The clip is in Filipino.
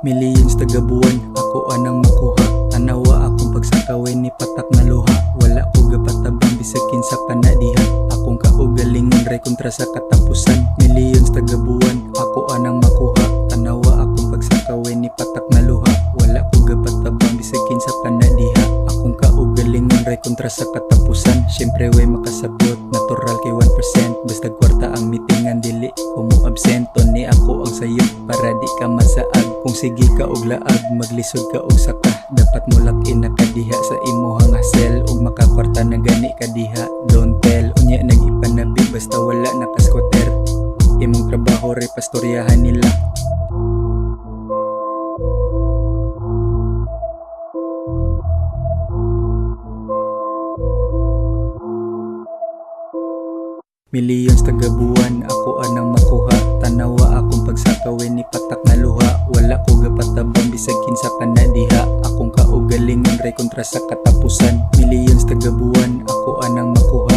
Millions tagabuan, ako anang makuha. Tanawa akong pagsakawin ni patak na luha. Wala ko gapatabang bisag kinsa pa na diha. Akong kaugalingon ray kontra sa katapusan. Millions tagabuan, ako anang makuha. Tanawa akong pagsakawin ni patak na luha. Wala ko gapatabang bisag kinsa pa na diha. Akong kaugalingon ray kontra sa katapusan. Syempre way makasabot, natural kay 1%. Basta kwarta ang mitingan, dili ko mo absento. Ni ako ang sayo para di ka masaag. Kung sige ka og laag, maglisod ka og saka. Dapat mo lakin na kadiha sa imuhang hassle. Ug makakwarta na gani kadiha, don't tell. Unya nag-ipanabi basta wala nakaskoter. Imong trabaho ray pastoryahan nila. Millions tagabuan, ako anang makuha. Tanawa akong pagsakawin ni patak na luha. Wala ko gapatabang bisag kinsa pa na diha. Akong kaugalingon ray kontra sa katapusan. Millions tagabuan, ako anang makuha.